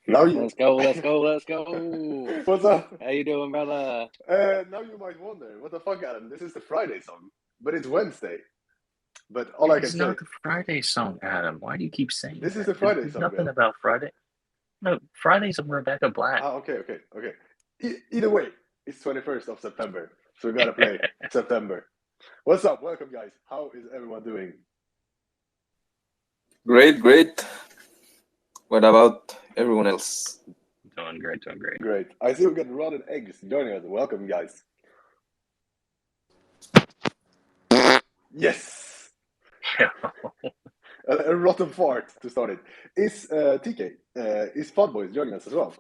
Now you. Let's go, let's go, let's go. What's up? How you doing, brother? Now you might wonder, what the fuck, Adam? This is the Friday song, but it's Wednesday. But all It I can is say, not the Friday song, Adam. Why do you keep saying this is that? the Friday There's song, nothing Bill. about Friday. No, Friday's of Rebecca Black. Okay. Either way, it's 21st of September, so we gotta play September. What's up? Welcome, guys. How is everyone doing? Great. What about everyone else? Doing great. Great. I see we got rotten eggs joining us. Welcome, guys. Yes. A rotten fart to start it. Is TK, is Fudboys joining us as well?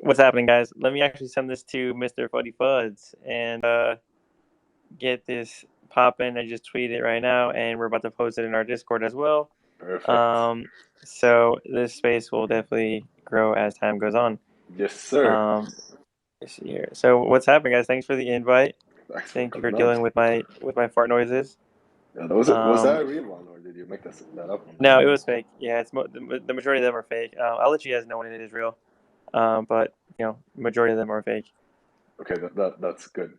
What's happening, guys? Let me actually send this to Mr. Fuddy Fuds and get this popping. I just tweeted it right now, and we're about to post it in our Discord as well. Perfect. So this space will definitely grow as time goes on. Yes, sir. Let's see here. So what's happening, guys? Thanks for the invite. Thank you for dealing with my fart noises. Yeah, was that a real one, or did you make that up? No, it was fake. Yeah, it's the majority of them are fake. I'll let you guys know when it is real. But majority of them are fake. Okay, that's good.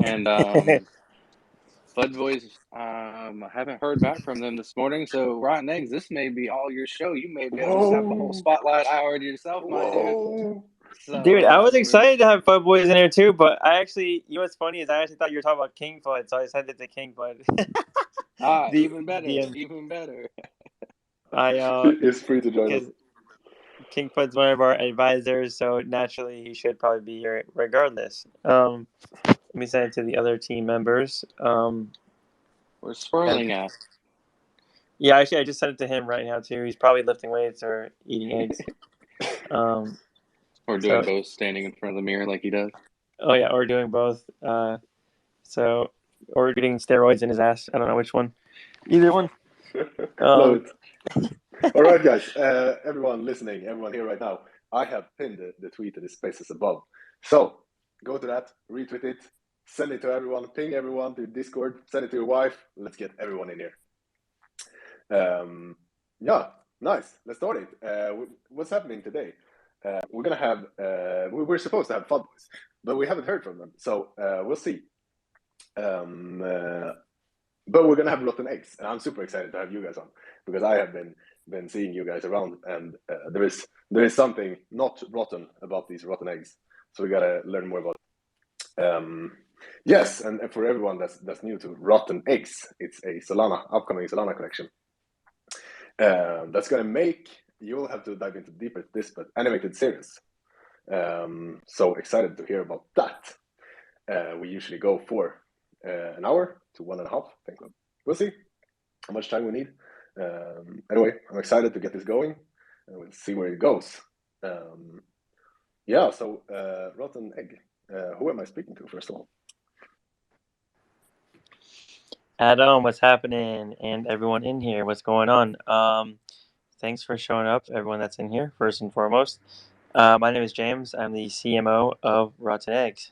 And Fud Boys, I haven't heard back from them this morning. So Rotten Eggs, this may be all your show. You may be able to have the whole spotlight hour to yourself, my dude. So, dude, I was excited to have Fud Boys in there too, but I actually, what's funny is I actually thought you were talking about King Fud, so I sent it to King Fud. Even better. It's free to join us. King Fud's one of our advisors, so naturally he should probably be here regardless. Let me send it to the other team members. We're swirling at. Yeah, actually, I just sent it to him right now too. He's probably lifting weights or eating eggs. Or doing both, standing in front of the mirror like he does. Oh yeah, or doing both. Or getting steroids in his ass. I don't know which one. Either one. Love it. All right, guys. Everyone listening, everyone here right now, I have pinned the tweet to the spaces above. So go to that, retweet it, send it to everyone, ping everyone to Discord, send it to your wife. Let's get everyone in here. Yeah, nice. Let's start it. What's happening today? We're gonna have. We're supposed to have Fud Boys, but we haven't heard from them, so we'll see. But we're gonna have rotten eggs, and I'm super excited to have you guys on because I have been seeing you guys around, and there is something not rotten about these rotten eggs, so we gotta learn more about it. Yes, and for everyone that's new to rotten eggs, it's a upcoming Solana collection. That's gonna make you'll have to dive into deeper this, but animated series. So excited to hear about that. We usually go for an hour to 1.5. I think we'll see how much time we need. Anyway, I'm excited to get this going, and we'll see where it goes. So rotten egg. Who am I speaking to first of all? Adam, what's happening? And everyone in here, what's going on? Thanks for showing up, everyone that's in here, first and foremost. My name is James. I'm the CMO of Rotten Eggs.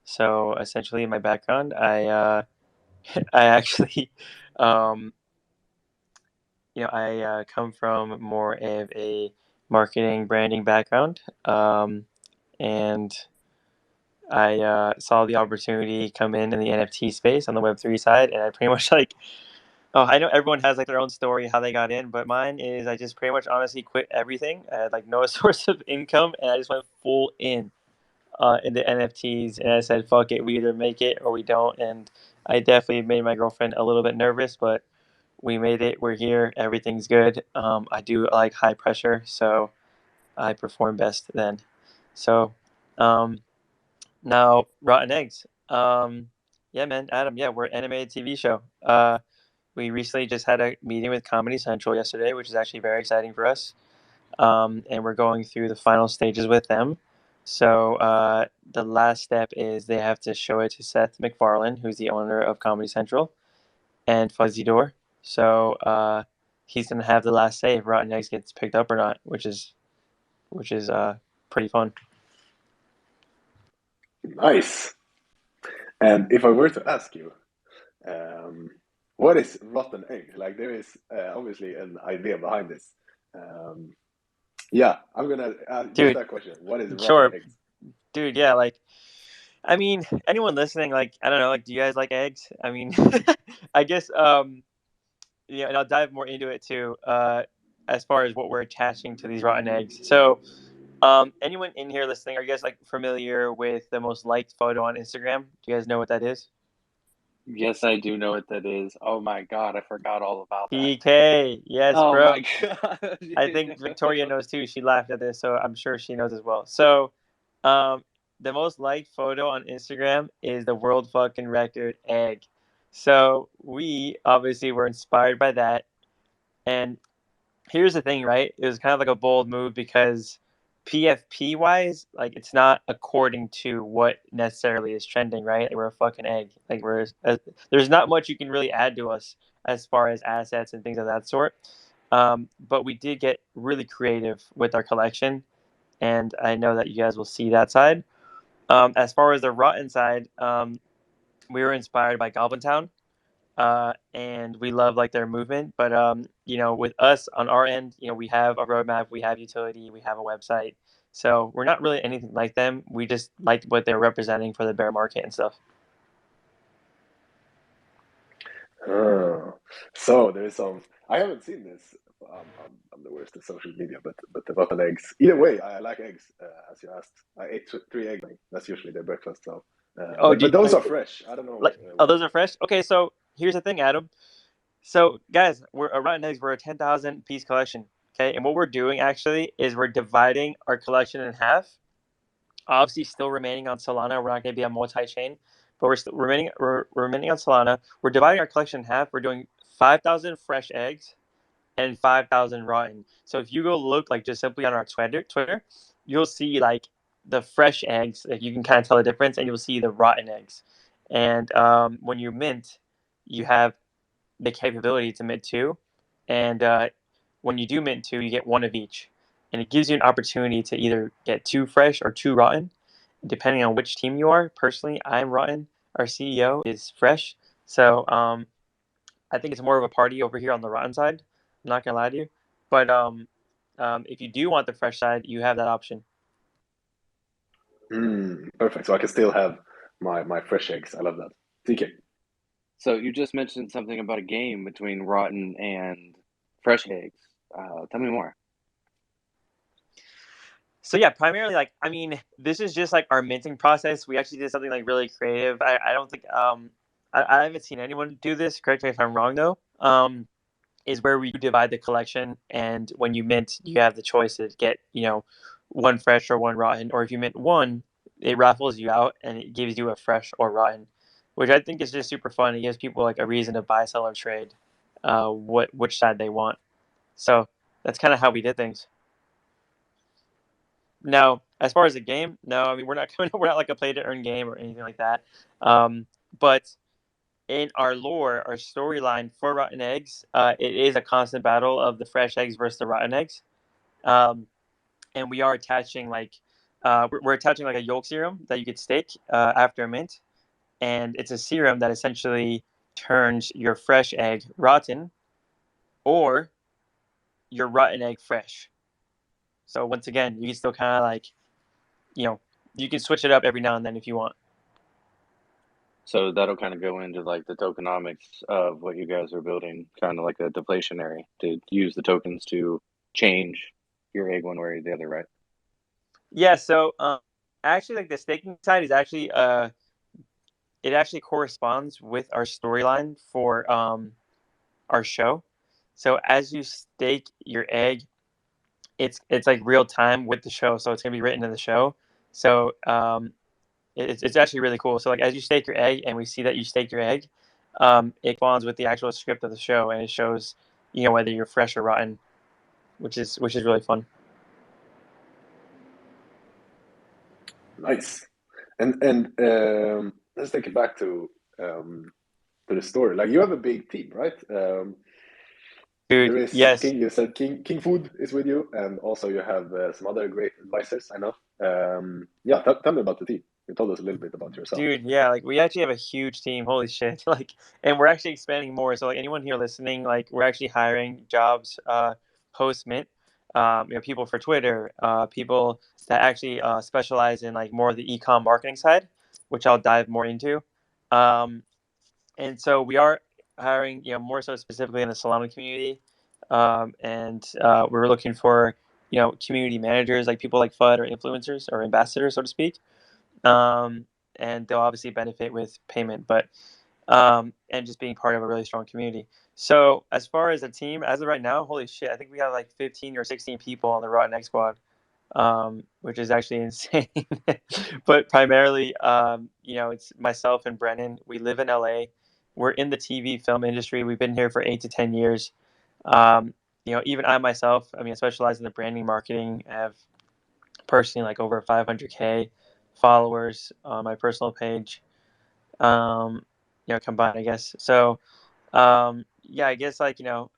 So essentially, my background, I actually, I come from more of a marketing branding background, and I saw the opportunity come in the NFT space on the Web3 side, and I pretty much I know everyone has their own story how they got in, but mine is I just pretty much honestly quit everything. I had no source of income, and I just went full into NFTs, and I said, "Fuck it, we either make it or we don't." And I definitely made my girlfriend a little bit nervous, but we made it. We're here. Everything's good. I do like high pressure, so I perform best then. So now Rotten Eggs. Yeah, man, Adam. Yeah, we're an animated TV show. We recently just had a meeting with Comedy Central yesterday, which is actually very exciting for us. And we're going through the final stages with them. So the last step is they have to show it to Seth MacFarlane, who's the owner of Comedy Central, and Fuzzy Door. So he's gonna have the last say if Rotten Eggs gets picked up or not, which is pretty fun. Nice. And if I were to ask you, what is rotten egg? Like there is obviously an idea behind this. Yeah, I'm gonna ask just Dude, that question. What is rotten sure. eggs? Dude, yeah, like, I mean, anyone listening, like, I don't know, like, do you guys like eggs? I mean, I guess, yeah, and I'll dive more into it too, as far as what we're attaching to these rotten eggs. So, anyone in here listening, are you guys like familiar with the most liked photo on Instagram? Do you guys know what that is? Yes, I do know what that is. Oh my God, I forgot all about that. PK, yes, Oh bro. my God. I think Victoria knows too. She laughed at this, so I'm sure she knows as well. So, um, the most liked photo on Instagram is the world fucking record egg. So we obviously were inspired by that, and here's the thing, right? It was kind of like a bold move because PFP wise, like it's not according to what necessarily is trending, right? Like, we're a fucking egg. Like there's not much you can really add to us as far as assets and things of that sort. But we did get really creative with our collection, and I know that you guys will see that side. As far as the rotten side, we were inspired by Goblin Town, and we love like their movement. But with us on our end, we have a roadmap, we have utility, we have a website. So we're not really anything like them. We just liked what they're representing for the bear market and stuff. Oh, so there is some. I haven't seen this. I'm the worst at social media, but the rotten eggs. Either way, I like eggs. As you asked, I ate 3 eggs. That's usually their breakfast. So, Oh, but those are fresh. I don't know. like, oh, those are fresh. Okay, so here's the thing, Adam. So, guys, we're Rotten Eggs. We're a 10,000 piece collection. Okay, and what we're doing actually is we're dividing our collection in half. Obviously, still remaining on Solana. We're not going to be on multi-chain, but we're still remaining. We're remaining on Solana. We're dividing our collection in half. We're doing 5,000 fresh eggs and 5,000 rotten. So if you go look like just simply on our Twitter, you'll see like the fresh eggs. Like you can kind of tell the difference, and you'll see the rotten eggs. And when you mint, you have the capability to mint two, and when you do mint two, you get one of each, and it gives you an opportunity to either get two fresh or two rotten, depending on which team you are. Personally, I'm rotten. Our CEO is fresh, so I think it's more of a party over here on the rotten side. I'm not gonna lie to you, but if you do want the fresh side, you have that option. Perfect. So I can still have my fresh eggs. I love that. TK. So you just mentioned something about a game between rotten and fresh eggs. Tell me more. So yeah, primarily like I mean, this is just like our minting process. We actually did something like really creative. I don't think I haven't seen anyone do this. Correct me if I'm wrong though. Is where we divide the collection, and when you mint, you have the choice to get one fresh or one rotten, or if you mint one, it raffles you out and it gives you a fresh or rotten, which I think is just super fun. It gives people like a reason to buy, sell, or trade, which side they want. So that's kind of how we did things. Now, as far as the game, no, I mean we're not like a play to earn game or anything like that. But in our lore, our storyline for Rotten Eggs, it is a constant battle of the fresh eggs versus the rotten eggs, and we are attaching like we're attaching like a yolk serum that you could stake after a mint, and it's a serum that essentially turns your fresh egg rotten or your rotten egg fresh. So once again, you can still kind of like you can switch it up every now and then if you want. So that'll kind of go into like the tokenomics of what you guys are building, kind of like a deflationary to use the tokens to change your egg one way or the other, right? Yeah. So actually, like the staking side is actually it actually corresponds with our storyline for our show. So as you stake your egg, it's like real time with the show, so it's gonna be written in the show. So it's actually really cool. So like as you stake your egg, and we see that you stake your egg, it corresponds with the actual script of the show, and it shows whether you're fresh or rotten, which is really fun. Nice. And let's take it back to the story. Like you have a big team, right? Dude, There is yes. King. You said King Food is with you, and also you have some other great advisors. I know. Yeah, tell me about the team. You told us a little bit about yourself. Dude, yeah, like we actually have a huge team. Holy shit! Like, and we're actually expanding more. So, like, anyone here listening, like, we're actually hiring jobs post Mint. People for Twitter, people that actually specialize in like more of the e-com marketing side, which I'll dive more into. And so we are hiring, more so specifically in the Solana community, and we're looking for, community managers, like people like FUD or influencers or ambassadors, so to speak. Um, and they'll obviously benefit with payment, but and just being part of a really strong community. So as far as a team, as of right now, holy shit, I think we have like 15 or 16 people on the Rotten Egg squad, which is actually insane. But primarily, it's myself and Brennan. We live in LA. We're in the TV film industry. We've been here for 8 to 10 years. Even I myself, I specialize in the branding marketing. I have personally like over 500K followers on my personal page. Combined, I guess. So, I guess I don't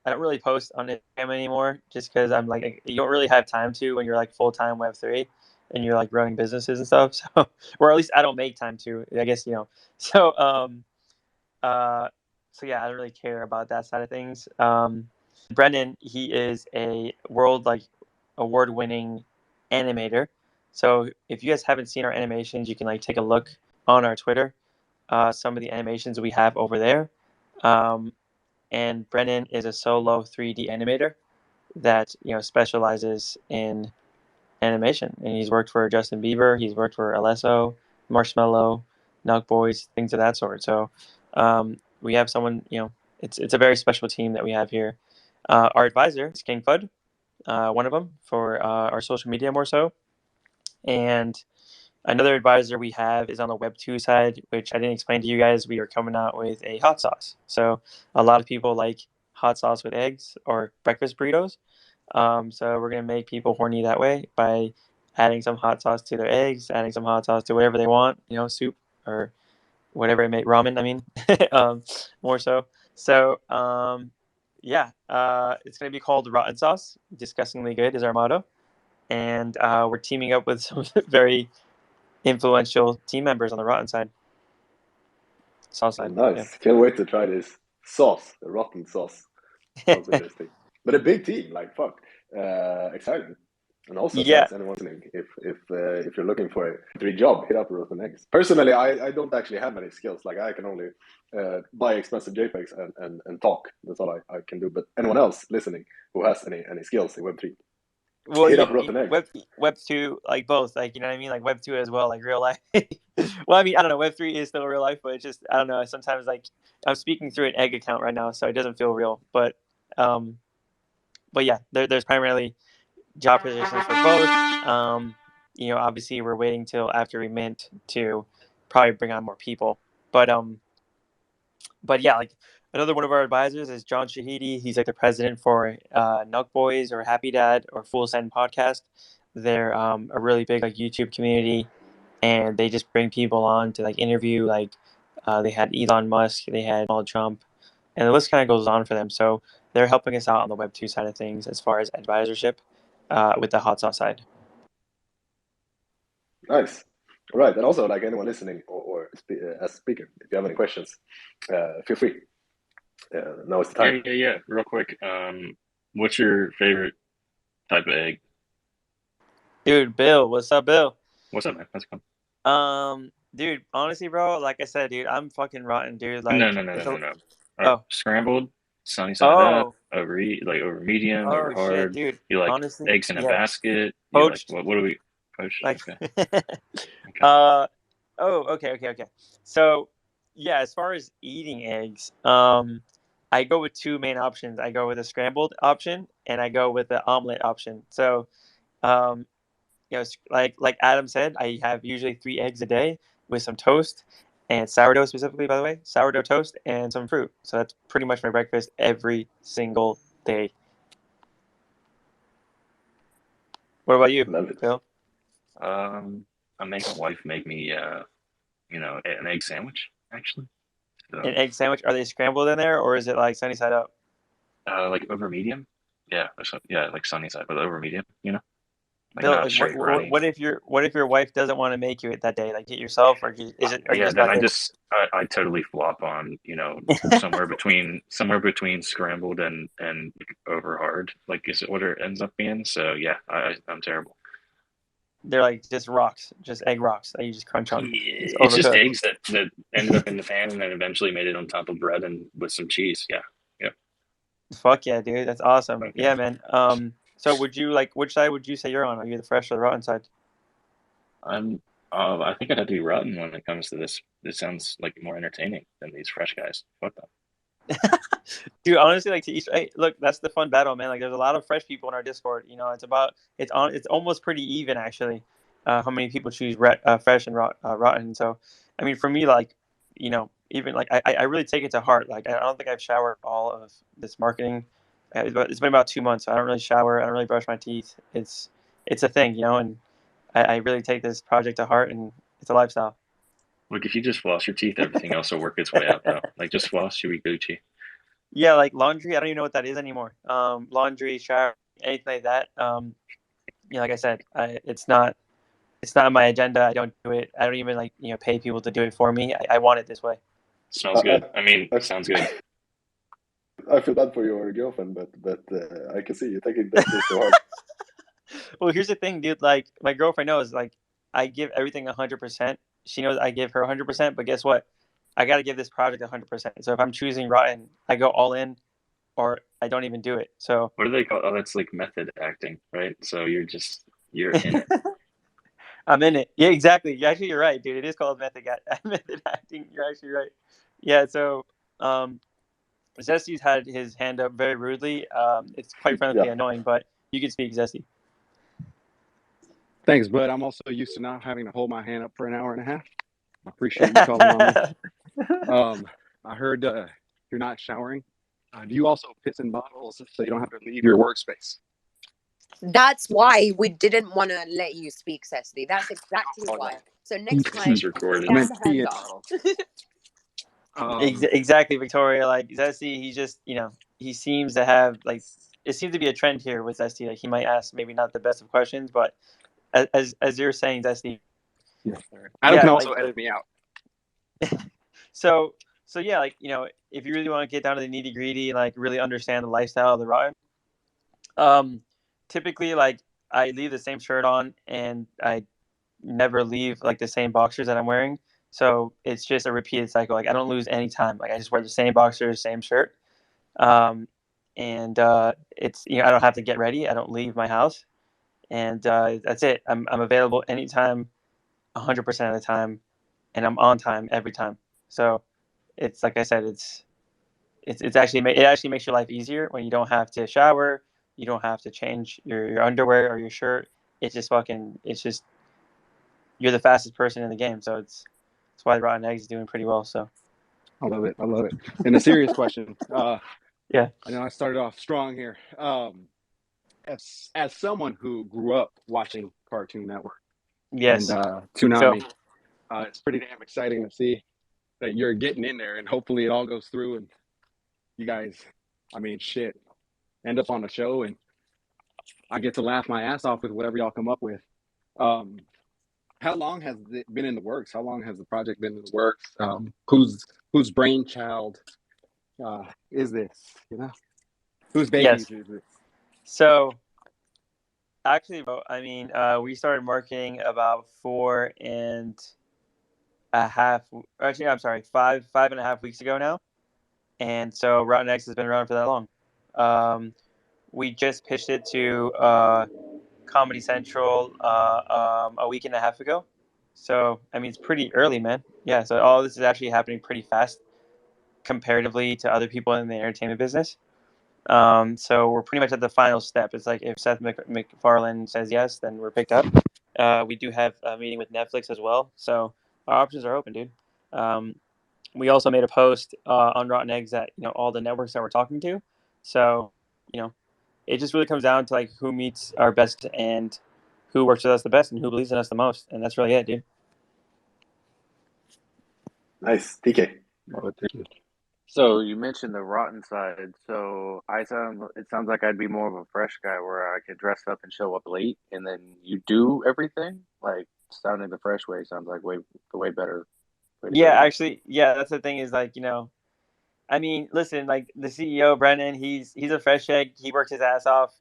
really post on Instagram anymore just because I'm like, you don't really have time to when you're like full time Web3 and you're like running businesses and stuff. So, or at least I don't make time to, I guess, So, uh, I don't really care about that side of things. Brendan, he is a world like award winning animator. So if you guys haven't seen our animations, you can like take a look on our Twitter. Some of the animations we have over there. And Brennan is a solo 3D animator that specializes in animation, and he's worked for Justin Bieber, he's worked for Alesso, Marshmello, Nug Boys, things of that sort. So we have someone, it's a very special team that we have here. Our advisor is King Fudd, one of them for our social media more so, and another advisor we have is on the Web 2 side, which I didn't explain to you guys. We are coming out with a hot sauce. So a lot of people like hot sauce with eggs or breakfast burritos. So we're going to make people horny that way by adding some hot sauce to their eggs, adding some hot sauce to whatever they want, soup or whatever it may, ramen, more so. So, it's going to be called Rotten Sauce. Disgustingly good is our motto. And we're teaming up with some very influential team members on the Rotten side. Sauce side. Nice. Yeah. Can't wait to try this sauce, the rotten sauce. Sounds interesting. But a big team, like fuck. Exciting. And also, Yeah. guys, anyone listening, if you're looking for a dream job, hit up Rotten Eggs. Personally, I don't actually have any skills. Like I can only buy expensive JPEGs and talk. That's all I can do. But anyone else listening who has any skills in Web3, Well, hit up Rotten Eggs. Web 2, like both, like, you know what I mean? Like Web 2 as well, like real life. Well, I don't know. Web 3 is still real life, but it's just, I don't know. Sometimes, like, I'm speaking through an egg account right now, so it doesn't feel real. But yeah, there's primarily job positions for both. Obviously, we're waiting till after we mint to probably bring on more people. But yeah, like another one of our advisors is John Shahidi. He's like the president for Nug Boys or Happy Dad or Full Send podcast. They're a really big like YouTube community, and they just bring people on to like interview. Like they had Elon Musk, they had Donald Trump, and the list kind of goes on for them. So they're helping us out on the Web 2 side of things as far as advisorship with the hot sauce side. Nice. All right. And also, like anyone listening or as a speaker, if you have any questions, feel free. Now is the time. Yeah. Real quick. What's your favorite type of egg? Dude, Bill, what's up, Bill? What's up, man? How's it going? Dude, honestly, bro, like I said, dude, I'm fucking rotten, dude. Like, No. Scrambled, sunny side up, over medium, over hard. Shit, dude. You like honestly, eggs in a basket? Poached. Like, what do we poached? Like, okay. Okay. So, yeah, as far as eating eggs, I go with two main options. I go with a scrambled option and I go with the omelet option. So, like Adam said, I have usually 3 eggs a day with some toast and sourdough specifically, by the way, sourdough toast and some fruit. So that's pretty much my breakfast every single day. What about you, Love it. Phil? I make my wife make me, an egg sandwich, actually. So, An egg sandwich? Are they scrambled in there, or is it like sunny side up? like over medium? Yeah, like sunny side, but over medium, Like Bill, not like, straight running. what if your wife doesn't want to make you it that day? Like, get yourself, or is it? Or Yeah, just then not I totally flop on, somewhere between scrambled and over hard. Like, is it what it ends up being? So yeah, I'm terrible. They're like just rocks, just egg rocks that you just crunch on. It's just eggs that ended up in the pan and then eventually made it on top of bread and with some cheese. Yeah, yeah. Fuck yeah, dude, that's awesome. Okay. Yeah, man. So would you which side would you say you're on? Are you the fresh or the rotten side? I think I'd have to be rotten when it comes to this. This sounds like more entertaining than these fresh guys. Fuck them. Dude, honestly, like to each, hey, look, that's the fun battle, man. Like, there's a lot of fresh people in our Discord. It's almost pretty even actually. How many people choose fresh and rotten? So, I mean, for me, like, even like I really take it to heart. Like, I don't think I've showered all of this marketing. It's been about 2 months. So I don't really shower. I don't really brush my teeth. It's a thing, and I really take this project to heart, and it's a lifestyle. Look, if you just floss your teeth, everything else will work its way out, though. Like, just floss, you'll be Gucci. Yeah, like laundry, I don't even know what that is anymore. Laundry, shower, anything like that. Like I said, it's not on my agenda. I don't do it. I don't even pay people to do it for me. I want it this way. Smells good. I mean, sounds good. I feel bad for your girlfriend, but I can see you taking this so hard. Well, here's the thing, dude. Like, my girlfriend knows, like, I give everything 100%. She knows I give her 100%, but guess what? I got to give this project 100%. So if I'm choosing rotten, I go all in, or I don't even do it. So What do they call? Oh, that's like method acting, right? So you're in it. I'm in it. Yeah, exactly. You're right, dude. It is called method acting. You're actually right. Yeah. So, Zesty's had his hand up very rudely. It's quite frankly annoying, but you can speak, Zesty. Thanks, bud. I'm also used to not having to hold my hand up for an hour and a half. I appreciate you calling on me. I heard you're not showering. Do you also piss in bottles so you don't have to leave your workspace? That's why we didn't want to let you speak, Cecily. That's exactly why. So next time, This is recorded. stand the hand up. Exactly, Victoria. Like, Zesty, he just, he seems to have, like, it seems to be a trend here with Zesty. Like, he might ask maybe not the best of questions, but as you're saying, Zesty. Yes, sir. Adam can also edit me out. So yeah, like, if you really want to get down to the nitty gritty, like, really understand the lifestyle of the rotten, typically, like, I leave the same shirt on, and I never leave like the same boxers that I'm wearing. So it's just a repeated cycle. Like, I don't lose any time. Like, I just wear the same boxers, same shirt, and it's I don't have to get ready. I don't leave my house, and that's it. I'm available anytime, 100% of the time, and I'm on time every time. So it's like I said, it actually makes your life easier when you don't have to shower, you don't have to change your underwear or your shirt. It's just you're the fastest person in the game. So that's why the Rotten Eggs is doing pretty well. So I love it. And a serious question. Yeah, I know I started off strong here. As someone who grew up watching Cartoon Network, yes, and Toonami, it's pretty damn exciting to see that you're getting in there, and hopefully it all goes through, and you guys, end up on a show, and I get to laugh my ass off with whatever y'all come up with. How long has it been in the works? How long has the project been in the works? Whose brainchild is this? Whose baby is this? So actually, we started marketing about 5.5 weeks ago now, and so Rotten X has been around for that long. We just pitched it to Comedy Central a week and a half ago. So, it's pretty early, man. Yeah, so all this is actually happening pretty fast comparatively to other people in the entertainment business. So we're pretty much at the final step. It's like if Seth MacFarlane says yes, then we're picked up. We do have a meeting with Netflix as well. So our options are open, dude. We also made a post on Rotten Eggs that, all the networks that we're talking to. So, it just really comes down to like who meets our best and who works with us the best and who believes in us the most. And that's really it, dude. Nice. TK. Oh, thank you. So you mentioned the rotten side. So it sounds like I'd be more of a fresh guy where I could dress up and show up late, and then you do everything. Like sounding the fresh way sounds like way better way to go Yeah, about it. actually, yeah, that's the thing is like, I mean, listen, like the CEO Brennan, he's a fresh egg. He works his ass off.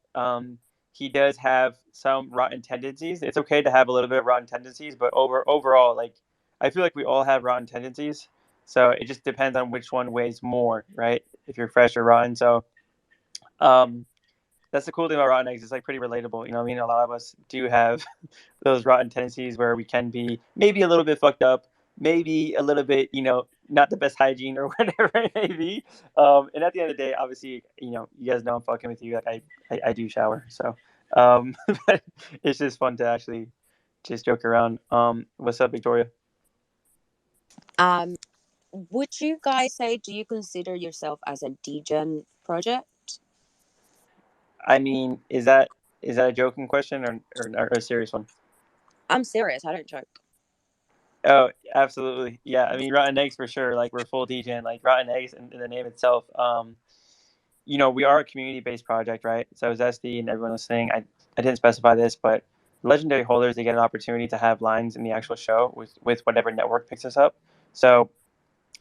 He does have some rotten tendencies. It's okay to have a little bit of rotten tendencies, but overall, like I feel like we all have rotten tendencies. So it just depends on which one weighs more, right? If you're fresh or rotten. So um, that's the cool thing about rotten eggs. It's like pretty relatable. I mean, a lot of us do have those rotten tendencies where we can be maybe a little bit fucked up, maybe a little bit, not the best hygiene or whatever it may be. And at the end of the day, obviously, you guys know I'm fucking with you. Like I do shower, so but it's just fun to actually just joke around. What's up, Victoria? Um, would you guys say, do you consider yourself as a degen project? I mean, is that a joking question or a serious one? I'm serious. I don't joke. Oh, absolutely. Yeah. I mean, rotten eggs for sure. Like we're full degen, like rotten eggs in the name itself. We are a community-based project, right? So Zesty and everyone listening, I didn't specify this, but legendary holders, they get an opportunity to have lines in the actual show with whatever network picks us up. So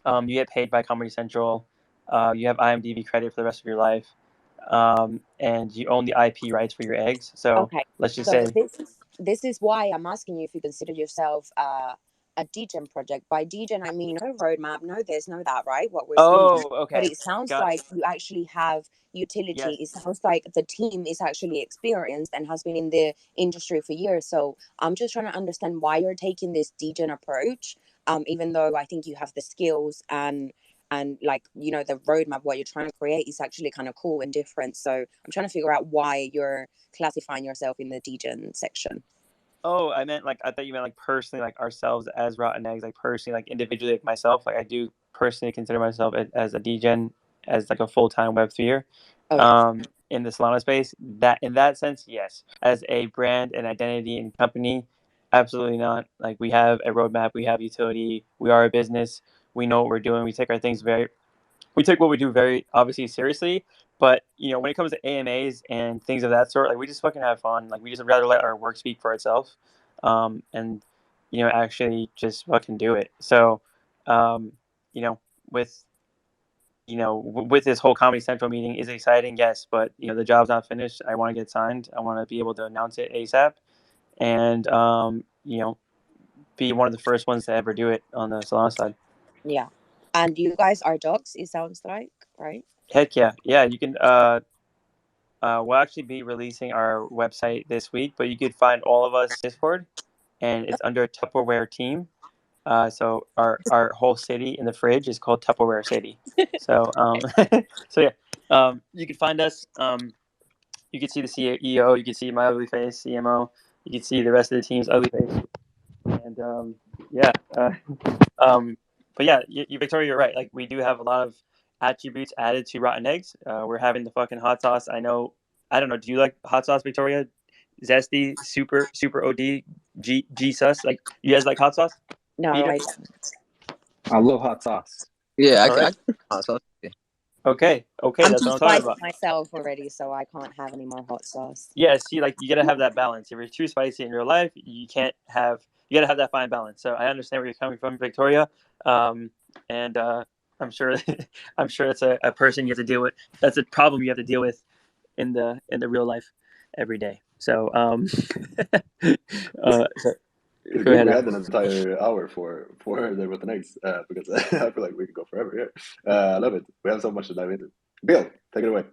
you get paid by Comedy Central. You have IMDb credit for the rest of your life. And you own the IP rights for your eggs. So Okay. let's just So say, this is why I'm asking you if you consider yourself a degen project. By degen, I mean no roadmap, no this, no that, right? What we're seeing. oh, But okay. it sounds Got it. like you actually have utility. Yes. It sounds like the team is actually experienced and has been in the industry for years. So I'm just trying to understand why you're taking this degen approach. Even though I think you have the skills and like the roadmap, what you're trying to create is actually kind of cool and different. So I'm trying to figure out why you're classifying yourself in the degen section. Oh, I thought you meant like personally, like ourselves as rotten eggs, like personally, like individually, like myself. Like I do personally consider myself as a degen, as like a full-time web sphere. Okay. In the Solana space, that in that sense, yes. As a brand and identity and company, absolutely not. Like we have a roadmap, we have utility, we are a business, we know what we're doing, we take what we do very obviously seriously. But when it comes to AMAs and things of that sort, like we just fucking have fun. Like we just rather let our work speak for itself, and actually just fucking do it. So, um, you know, with with this whole Comedy Central meeting is exciting, yes, but the job's not finished. I want to get signed. I want to be able to announce it ASAP, and be one of the first ones to ever do it on the Solana side. Yeah. And you guys are dogs, it sounds like, right? Heck yeah, yeah. You can. We'll actually be releasing our website this week, but you could find all of us Discord, and it's under Tupperware Team. So our whole city in the fridge is called Tupperware City. So so yeah, you can find us. You can see the CEO, you can see my ugly face, CMO. You can see the rest of the team's ugly face, and yeah. But yeah, Victoria, you're right. Like we do have a lot of attributes added to rotten eggs. We're having the fucking hot sauce. I know. I don't know. Do you like hot sauce, Victoria? Zesty, super OD, G sus. Like you guys like hot sauce? No, Peter? I don't. I love hot sauce. Yeah, All right. so Okay. I'm That's too what I'm talking spicy about. myself already, so I can't have any more hot sauce. Yeah. See, like you gotta have that balance. If you're too spicy in your life, you can't have. You gotta have that fine balance. So I understand where you're coming from, Victoria. And I'm sure, I'm sure it's a person you have to deal with. That's a problem you have to deal with in the real life every day. So so It's go good ahead. we had an entire hour for the rotten eggs because I feel like we could go forever here. I love it. We have so much to dive into. Bill, take it away.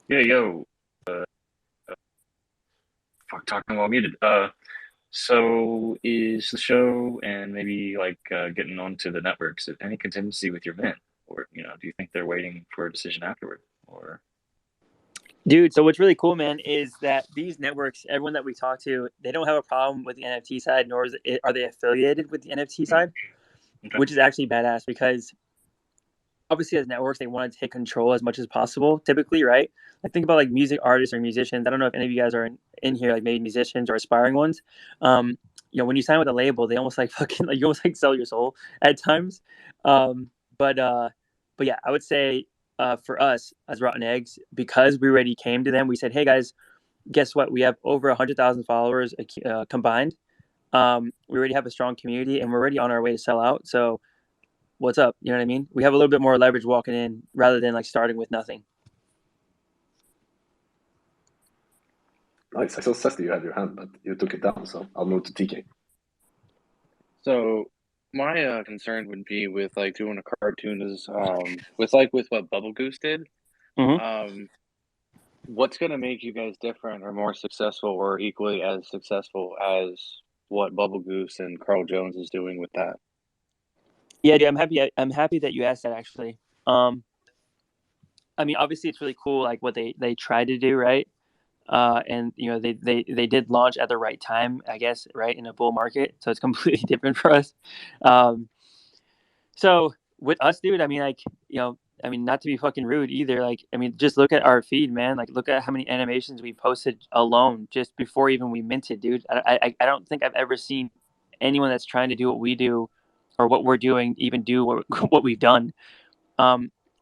Yeah, yo. Fuck, talking while muted. So is the show and maybe like getting onto the networks any contingency with your men, or do you think they're waiting for a decision afterward, or? Dude, so what's really cool, man, is that these networks, everyone that we talk to, they don't have a problem with the NFT side, nor are they affiliated with the NFT side, Okay. which is actually badass because obviously as networks, they want to take control as much as possible, typically, right? Like think about like music artists or musicians. I don't know if any of you guys are in here, like maybe musicians or aspiring ones. When you sign with a label, they almost like fucking like you almost like sell your soul at times. But But yeah, I would say for us as Rotten Eggs, because we already came to them, we said, hey guys, guess what? We have over 100,000 followers combined. We already have a strong community, and we're already on our way to sell out. So what's up? You know what I mean? We have a little bit more leverage walking in rather than like starting with nothing. Nice. I saw Cesty, you had your hand, but you took it down, so I'll move to TK. So my concern would be with like doing a cartoon is with what Bubble Goose did. Mm-hmm. What's gonna make you guys different or more successful or equally as successful as what Bubble Goose and Carl Jones is doing with that? Yeah, dude, I'm happy that you asked that actually. I mean, obviously it's really cool like what they tried to do, right? And you know they did launch at the right time, I guess, right, in a bull market, so it's completely different for us. So with us, dude, I mean, like, you know, I mean, not to be fucking rude either, like, I mean, just look at our feed, man. Like, look at how many animations we posted alone just before even we minted, dude. I don't think I've ever seen anyone that's trying to do what we do or what we're doing even do what we've done.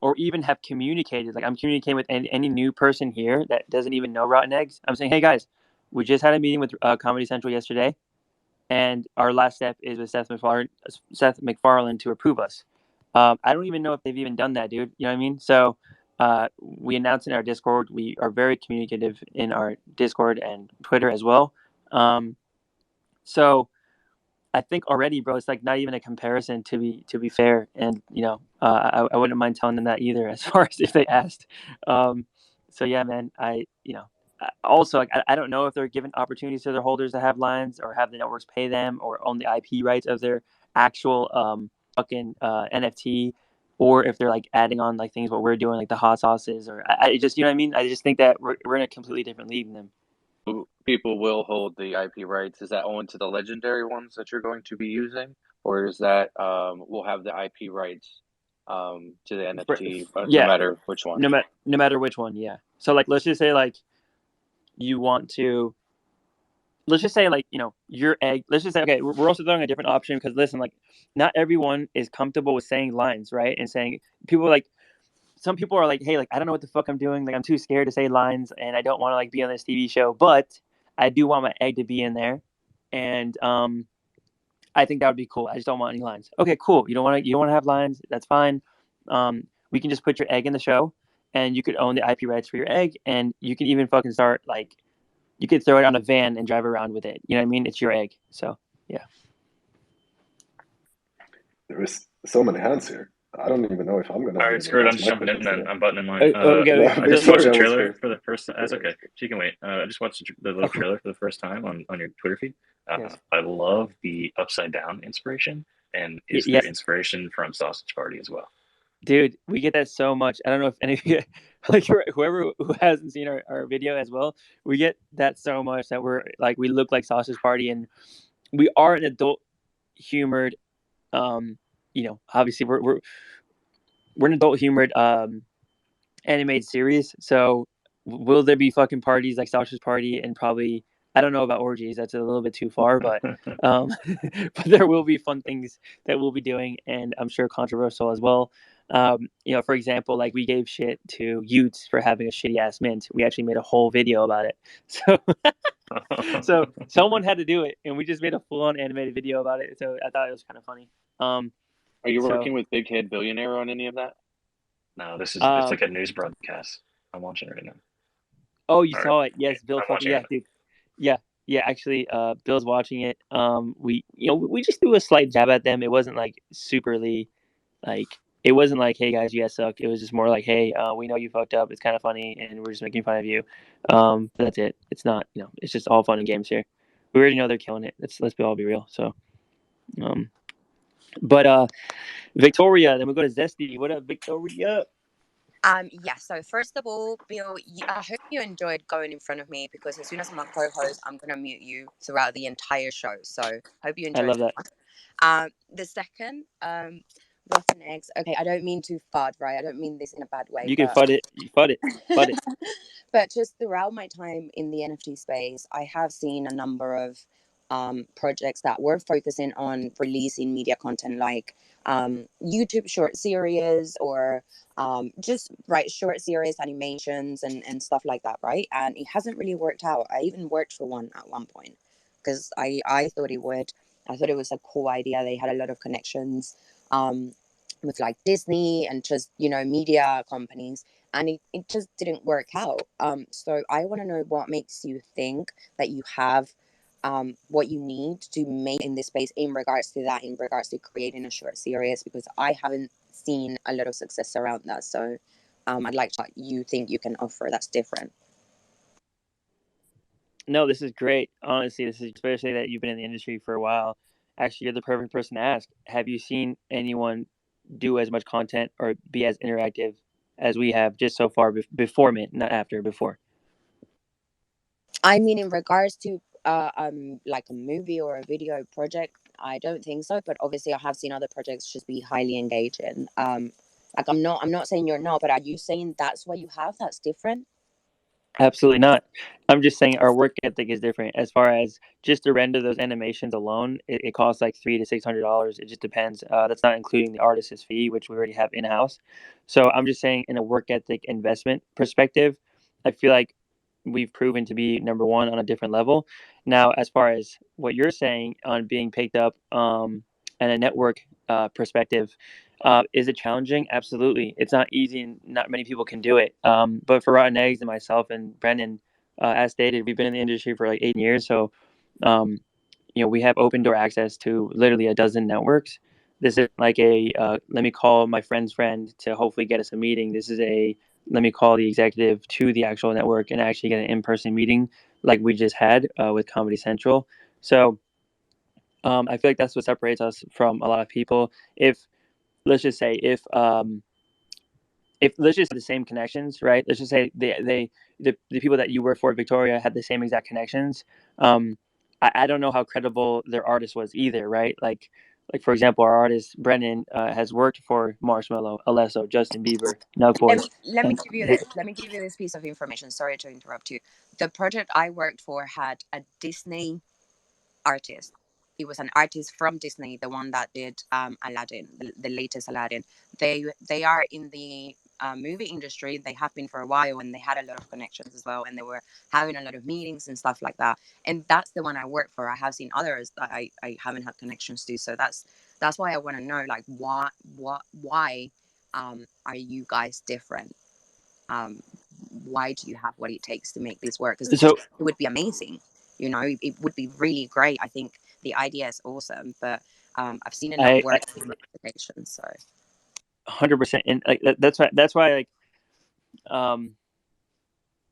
Or even have communicated. Like, I'm communicating with any new person here that doesn't even know Rotten Eggs. I'm saying, hey guys, we just had a meeting with Comedy Central yesterday, and our last step is with Seth MacFarlane to approve us. I don't even know if they've even done that, dude. You know what I mean? So we announced in our Discord. We are very communicative in our Discord and Twitter as well. So I think already, bro, it's like not even a comparison to be fair. And you know, I wouldn't mind telling them that either, as far as if they asked. So yeah, man, also like I don't know if they're giving opportunities to their holders to have lines or have the networks pay them or own the IP rights of their actual fucking NFT, or if they're like adding on like things what we're doing, like the hot sauces, or I just, you know what I mean. I just think that we're in a completely different league than them. People will hold the IP rights. Is that only to the legendary ones that you're going to be using, or is that we'll have the IP rights to the NFT, yeah, no matter which one? No matter which one, yeah. So like, let's just say like you want to. Let's just say like, you know, your egg. Let's just say, okay, we're also throwing a different option because listen, like, not everyone is comfortable with saying lines, right? And saying people like. Some people are like, hey, like, I don't know what the fuck I'm doing. Like, I'm too scared to say lines, and I don't want to like be on this TV show, but I do want my egg to be in there, and I think that would be cool. I just don't want any lines. Okay, cool. You don't want to have lines. That's fine. We can just put your egg in the show, and you could own the IP rights for your egg, and you can even fucking start like, you could throw it on a van and drive around with it. You know what I mean? It's your egg. So yeah. There is so many hands here. I don't even know if I'm gonna. All right, screw it. I'm just jumping in then. I'm butting in line. Okay. I just watched the trailer for the first time. That's okay. She can wait. I just watched the little trailer for the first time on your Twitter feed. Yes. I love the upside down inspiration, and is there inspiration from Sausage Party as well? Dude, we get that so much. I don't know if any of you, like whoever who hasn't seen our video as well, we get that so much that we're like, we look like Sausage Party, and we are an adult humored, you know, obviously we're an adult humored animated series. So will there be fucking parties like Sausage Party? And probably, I don't know about orgies. That's a little bit too far, but but there will be fun things that we'll be doing, and I'm sure controversial as well. You know, for example, like we gave shit to Utes for having a shitty ass mint. We actually made a whole video about it. So so someone had to do it, and we just made a full on animated video about it. So I thought it was kind of funny. Are you working with Big Head Billionaire on any of that? No, this is it's like a news broadcast. I'm watching it right now. Oh, you saw it? Yes, Bill. Yeah, dude. Yeah. Actually, Bill's watching it. We just threw a slight jab at them. It wasn't like superly, like, it wasn't like, hey guys, you guys suck. It was just more like, hey, we know you fucked up. It's kind of funny, and we're just making fun of you. But that's it. It's not, you know, it's just all fun and games here. We already know they're killing it. Let's be real. So, but Victoria. Then we go to Zesty. What up, Victoria? Yeah, so first of all, Bill, I hope you enjoyed going in front of me, because as soon as I'm a co-host, I'm going to mute you throughout the entire show. So hope you enjoyed. I love that. The second, rotten eggs. Okay, I don't mean to fud, right? I don't mean this in a bad way. You can fud it. You fud it. Fud it. But just throughout my time in the NFT space, I have seen a number of projects that were focusing on releasing media content like YouTube short series or just short series animations and stuff like that, right? And it hasn't really worked out. I even worked for one at one point because I thought it would. I thought it was a cool idea. They had a lot of connections with like Disney and just, media companies, and it just didn't work out. So I want to know what makes you think that you have what you need to make in this space in regards to that, in regards to creating a short series, because I haven't seen a lot of success around that. So I'd like to what you think you can offer that's different. No, this is great. Honestly, this is especially that you've been in the industry for a while. Actually, you're the perfect person to ask. Have you seen anyone do as much content or be as interactive as we have just so far before Mint, not after, before? I mean, in regards to like a movie or a video project, I don't think so. But obviously, I have seen other projects just be highly engaging. Like I'm not saying you're not, but are you saying that's what you have that's different? Absolutely not. I'm just saying our work ethic is different. As far as just to render those animations alone, it costs like $300 to $600. It just depends. That's not including the artist's fee, which we already have in house. So I'm just saying, in a work ethic investment perspective, I feel like we've proven to be number one on a different level. Now, as far as what you're saying on being picked up and a network perspective, is it challenging? Absolutely. It's not easy and not many people can do it. But for Rotten Eggs and myself and Brennan, as stated, we've been in the industry for like 8 years. So, um, we have open door access to literally a dozen networks. This is like a let me call my friend's friend to hopefully get us a meeting. This is a let me call the executive to the actual network and actually get an in-person meeting like we just had with Comedy Central. So I feel like that's what separates us from a lot of people. If let's just say if let's just have the same connections, right? Let's just say the people that you work for at Victoria had the same exact connections. I don't know how credible their artist was either, right? Like for example, our artist Brennan has worked for Marshmello, Alesso, Justin Bieber, Nug Boy. Let me give you this. Let me give you this piece of information. Sorry to interrupt you. The project I worked for had a Disney artist. It was an artist from Disney, the one that did Aladdin, the latest Aladdin. They are in the movie industry. They have been for a while, and they had a lot of connections as well. And they were having a lot of meetings and stuff like that. And that's the one I work for. I have seen others that I haven't had connections to. So that's why I want to know, like, why are you guys different? Why do you have what it takes to make this work? Because it would be amazing. It would be really great. I think the idea is awesome, but I've seen it not work in applications. So 100%, and like that's why like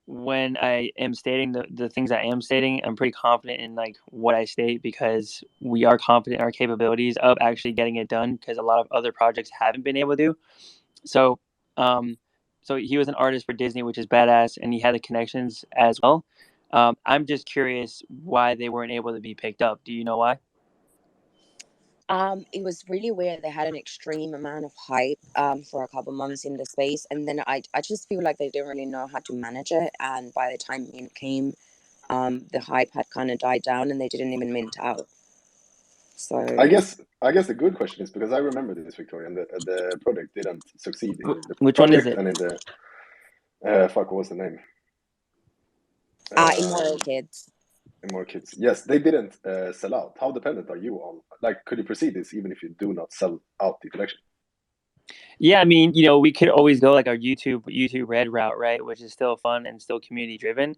when I am stating the things I am stating, I'm pretty confident in like what I state because we are confident in our capabilities of actually getting it done because a lot of other projects haven't been able to. So so he was an artist for Disney, which is badass, and he had the connections as well. I'm just curious why they weren't able to be picked up. Do you know why? it was really weird. They had an extreme amount of hype for a couple months in the space, and then I just feel like they didn't really know how to manage it. And by the time Mint came, the hype had kind of died down, and they didn't even mint out. So I guess the good question is because I remember this, Victoria, and the project didn't succeed in the Which one is project it? and in the fuck, what was the name? Immoral Kids. More kids. Yes, they didn't sell out. How dependent are you on? Like, could you proceed this even if you do not sell out the collection? Yeah, I mean, we could always go like our YouTube Red route, right, which is still fun and still community driven.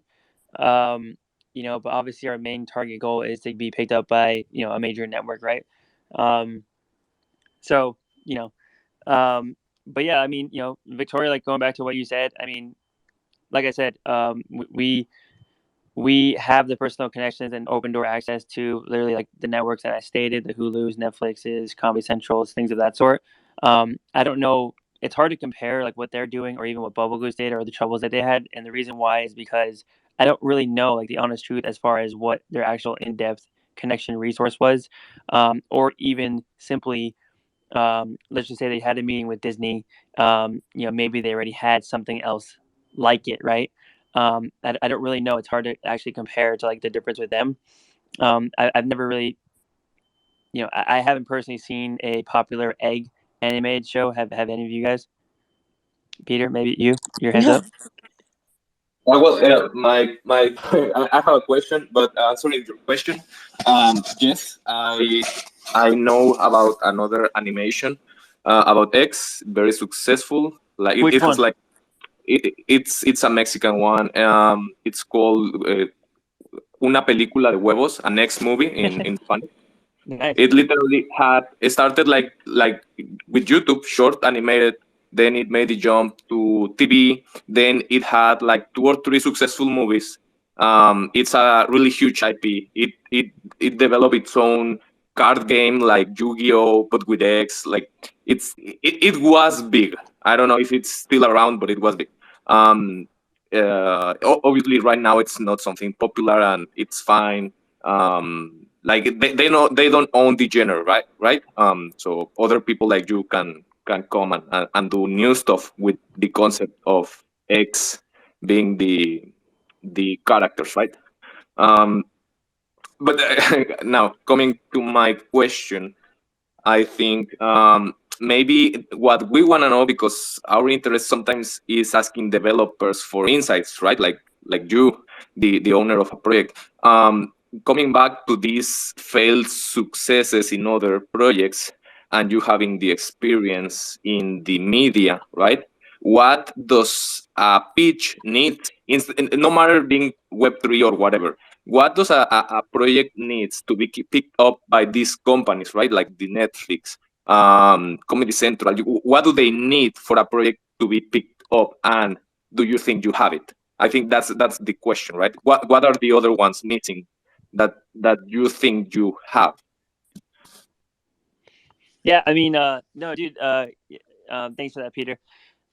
But obviously our main target goal is to be picked up by a major network, right? So but yeah, I mean, Victoria, like going back to what you said, I mean, like I said, we have the personal connections and open door access to literally like the networks that I stated, the Hulus, Netflixes, Comedy Centrals, things of that sort. I don't know. It's hard to compare like what they're doing or even what Bubble Goose did or the troubles that they had. And the reason why is because I don't really know like the honest truth as far as what their actual in-depth connection resource was, or even simply let's just say they had a meeting with Disney. Maybe they already had something else like it, right? I don't really know. It's hard to actually compare to like the difference with them. I've never really, I haven't personally seen a popular egg animated show. Have any of you guys? Peter, maybe your hands No. up. Well, my I have a question, but answering your question, yes, I know about another animation about X, very successful. Like Which it has one? like it's a Mexican one. It's called Una película de huevos, a next movie in Spanish. Nice. It literally it started like with YouTube, short animated. Then it made the jump to TV. Then it had like 2 or 3 successful movies. It's a really huge IP. It developed its own card game like Yu-Gi-Oh, but with X. Like it was big. I don't know if it's still around, but it was big. Um, Obviously, right now it's not something popular, and it's fine. Like they don't own the genre, right. So other people like you can come and do new stuff with the concept of X being the characters, right. um but now coming to my question, I think maybe what we want to know, because our interest sometimes is asking developers for insights, right? Like you, the owner of a project. Coming back to these failed successes in other projects, and you having the experience in the media, right? What does a pitch need? No matter being Web3 or whatever, what does a project needs to be picked up by these companies, right? Like the Netflix, Comedy Central. What do they need for a project to be picked up? And do you think you have it? I think that's the question, right? What are the other ones missing that you think you have? Yeah, I mean, no, dude. Thanks for that, Peter.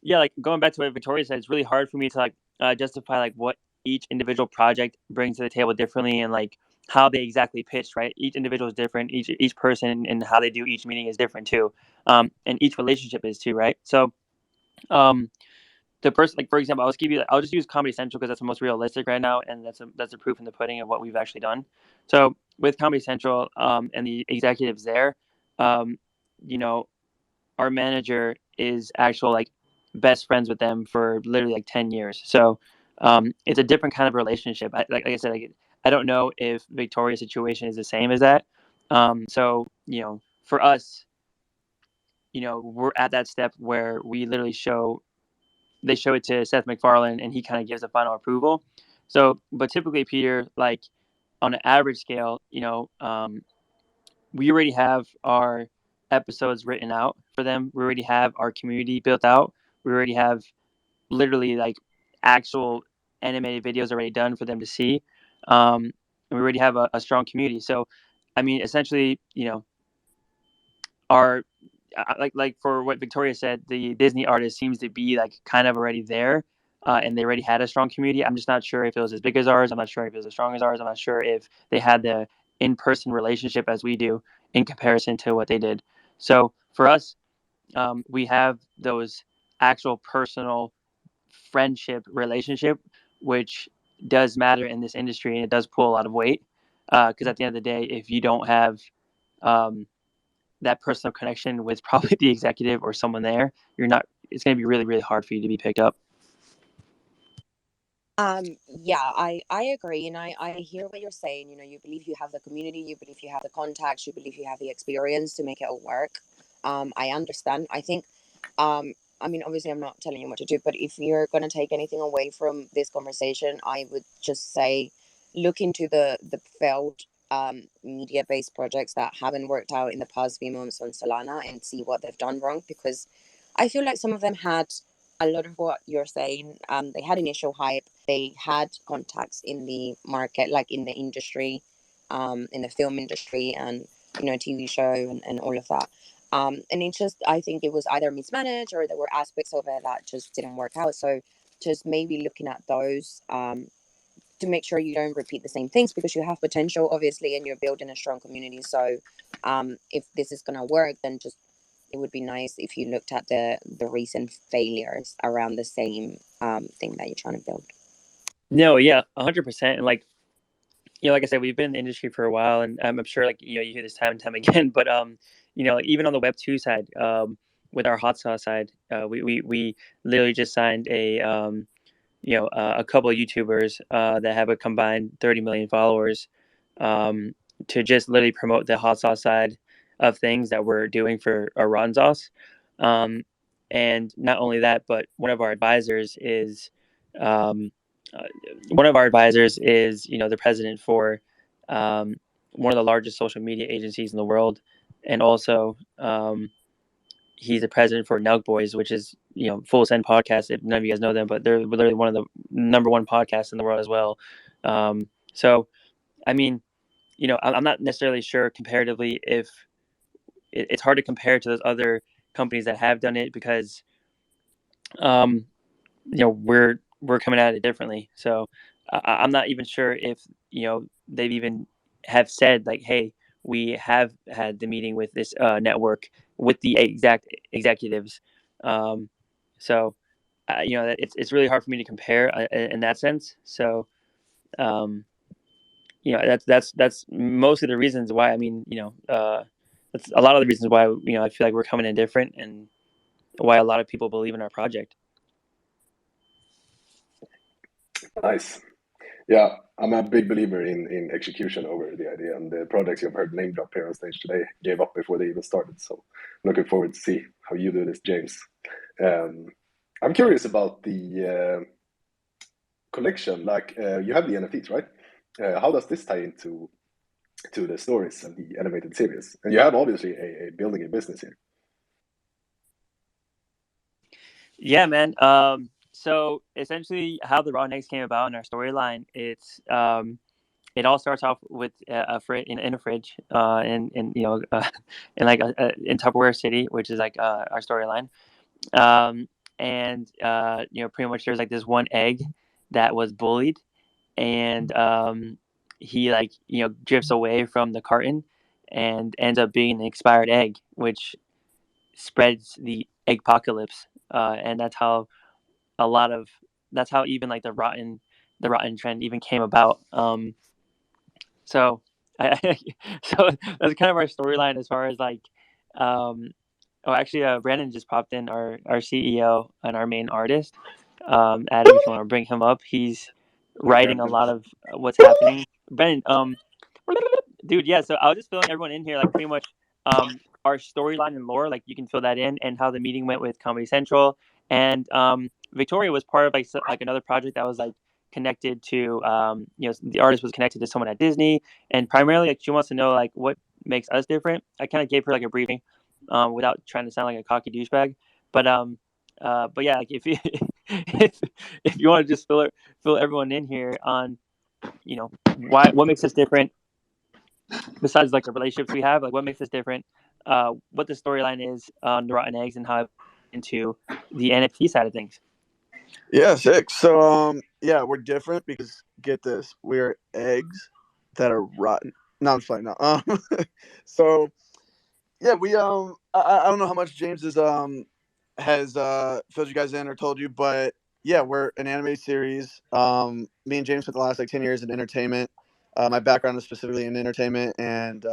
Yeah, like going back to what Victoria said, it's really hard for me to like justify like what each individual project brings to the table differently and like how they exactly pitch. Right, each individual is different. Each person and how they do each meeting is different too, and each relationship is too. Right, so um, the person, like for example, I'll just use Comedy Central because that's the most realistic right now, and that's a proof in the pudding of what we've actually done. So with Comedy Central, and the executives there, um, you know, our manager is actual like best friends with them for literally like 10 years. So it's a different kind of relationship. Like I said, I don't know if Victoria's situation is the same as that. So for us, we're at that step where we literally they show it to Seth MacFarlane and he kind of gives a final approval. So, but typically, Peter, like on an average scale, we already have our episodes written out for them. We already have our community built out. We already have literally like actual animated videos already done for them to see. And we already have a strong community. So, I mean, essentially, our like for what Victoria said, the Disney artist seems to be like kind of already there, and they already had a strong community. I'm just not sure if it was as big as ours. I'm not sure if it was as strong as ours. I'm not sure if they had the in-person relationship as we do in comparison to what they did. So for us, we have those actual personal friendship relationship, which does matter in this industry and it does pull a lot of weight. Because at the end of the day, if you don't have um, that personal connection with probably the executive or someone there, it's going to be really, really hard for you to be picked up. Yeah, I agree, and I hear what you're saying. You believe you have the community, you believe you have the contacts, you believe you have the experience to make it all work. I understand. I think, I mean, obviously, I'm not telling you what to do, but if you're gonna take anything away from this conversation, I would just say, look into the failed media based projects that haven't worked out in the past few months on Solana and see what they've done wrong, because I feel like some of them had a lot of what you're saying. They had initial hype. They had contacts in the market, like in the industry, in the film industry, and TV show and all of that. And it just, I think it was either mismanaged or there were aspects of it that just didn't work out. So just maybe looking at those to make sure you don't repeat the same things, because you have potential, obviously, and you're building a strong community. So if this is gonna work, then just it would be nice if you looked at the recent failures around the same thing that you're trying to build. No, yeah, 100%. And like, like I said, we've been in the industry for a while, and I'm sure you hear this time and time again. But even on the Web2 side, with our hot sauce side, we literally just signed a couple of YouTubers that have a combined 30 million followers, to just literally promote the hot sauce side of things that we're doing for our rotten sauce. And not only that, but one of our advisors is um, the president for one of the largest social media agencies in the world, and also he's the president for Nelk Boys, which is Full Send podcast. If none of you guys know them, but they're literally one of the number one podcasts in the world as well. So I mean, I'm not necessarily sure comparatively if it's hard to compare to those other companies that have done it, because um, we're coming at it differently. So I'm not even sure if they've even have said like, hey, we have had the meeting with this network with the exact executives. So it's really hard for me to compare in that sense. So um, that's mostly the reasons why. I mean, that's a lot of the reasons why I feel like we're coming in different, and why a lot of people believe in our project. Nice. Yeah, I'm a big believer in execution over the idea, and the projects you've heard name drop here on stage today gave up before they even started. So looking forward to see how you do this, James. I'm curious about the collection. Like you have the NFTs, right? How does this tie into the stories and the animated series? And you have obviously a building a business here. Yeah, man. So essentially, how the Raw Eggs came about in our storyline, it all starts off with a fridge in a fridge, in in like in Tupperware City, which is like our storyline. And pretty much there's like this one egg that was bullied, and he drifts away from the carton and ends up being an expired egg, which spreads the egg apocalypse. And that's how even like the rotten trend even came about. So so that's kind of our storyline as far as like actually Brandon just popped in, our CEO and our main artist. Adam, if you want to bring him up, he's writing a lot of what's happening. Brandon, dude, yeah, so I was just filling everyone in here, like pretty much our storyline and lore, like you can fill that in, and how the meeting went with Comedy Central. And Victoria was part of like another project that was like connected to the artist was connected to someone at Disney, and primarily like she wants to know like what makes us different. I kind of gave her like a briefing without trying to sound like a cocky douchebag, but yeah, like if you if you want to just fill everyone in here on what makes us different, besides like the relationships we have, like what makes us different, what the storyline is on the Rotten Eggs, and how into the NFT side of things. Yeah, sick. So yeah, we're different because get this, we're eggs that are rotten. No, I'm just playing. No. So yeah, we I don't know how much James has filled you guys in or told you, but yeah, we're an anime series. Me and James spent the last like 10 years in entertainment. My background is specifically in entertainment and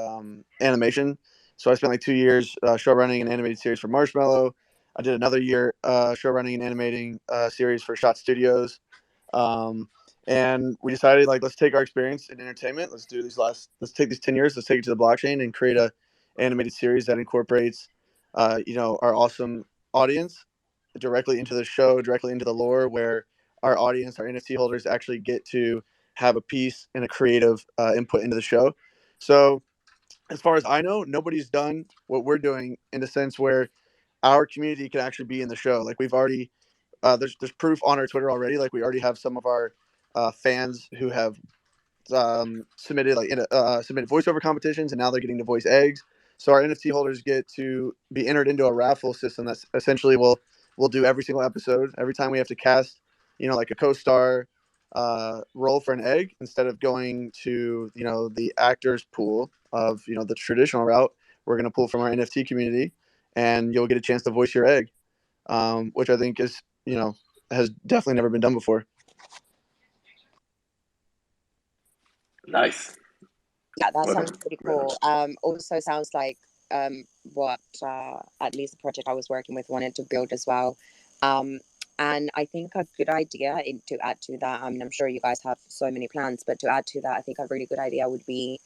animation. So I spent like 2 years show running an animated series for Marshmallow. I did another year show running and animating series for Shot Studios. And we decided like, let's take our experience in entertainment. Let's take these 10 years, let's take it to the blockchain and create a animated series that incorporates, our awesome audience directly into the show, directly into the lore, where our audience, our NFT holders actually get to have a piece and a creative input into the show. So as far as I know, nobody's done what we're doing in the sense where our community can actually be in the show. Like we've already, there's proof on our Twitter already. Like we already have some of our fans who have submitted voiceover competitions, and now they're getting to voice eggs. So our NFT holders get to be entered into a raffle system that's essentially we'll do every single episode. Every time we have to cast, like a co-star role for an egg, instead of going to the actors pool of the traditional route, we're going to pull from our NFT community, and you'll get a chance to voice your egg, which I think is has definitely never been done before. Nice. Yeah, that Well sounds done. pretty Well cool. Also sounds like what at least the project I was working with wanted to build as well. And I think a good idea to add to that, I mean, I'm sure you guys have so many plans, but to add to that, I think a really good idea would be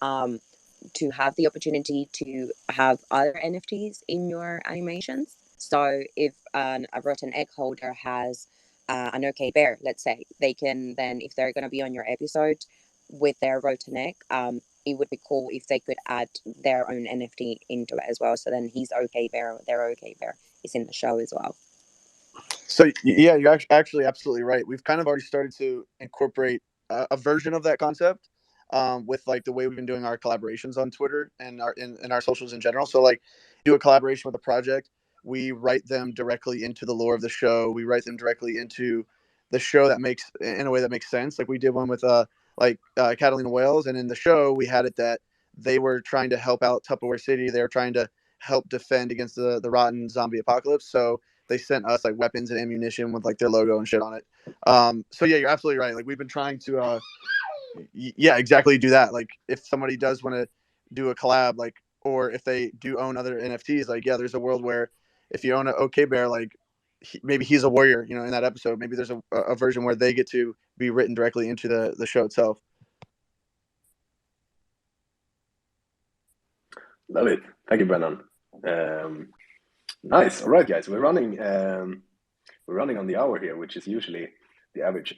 to have the opportunity to have other NFTs in your animations. So if a rotten egg holder has an OK bear, let's say, they can then, if they're going to be on your episode with their rotten egg, it would be cool if they could add their own NFT into it as well. So then he's OK bear, their OK bear is in the show as well. So yeah, you're actually absolutely right. We've kind of already started to incorporate a version of that concept with like the way we've been doing our collaborations on Twitter and our socials in general. So like, do a collaboration with a project, we write them directly into the lore of the show. We write them directly into the show that makes in a way that makes sense. Like we did one with Catalina Whales, and in the show we had it that they were trying to help out Tupperware City. They were trying to help defend against the rotten zombie apocalypse. So they sent us like weapons and ammunition with like their logo and shit on it. So yeah, you're absolutely right. Like we've been trying to, yeah, exactly do that. Like if somebody does want to do a collab, like, or if they do own other NFTs, like, yeah, there's a world where if you own an OK Bear, like maybe he's a warrior, you know, in that episode, maybe there's a version where they get to be written directly into the show itself. Love it. Thank you, Brennan. Nice. All right, guys, we're running on the hour here, which is usually the average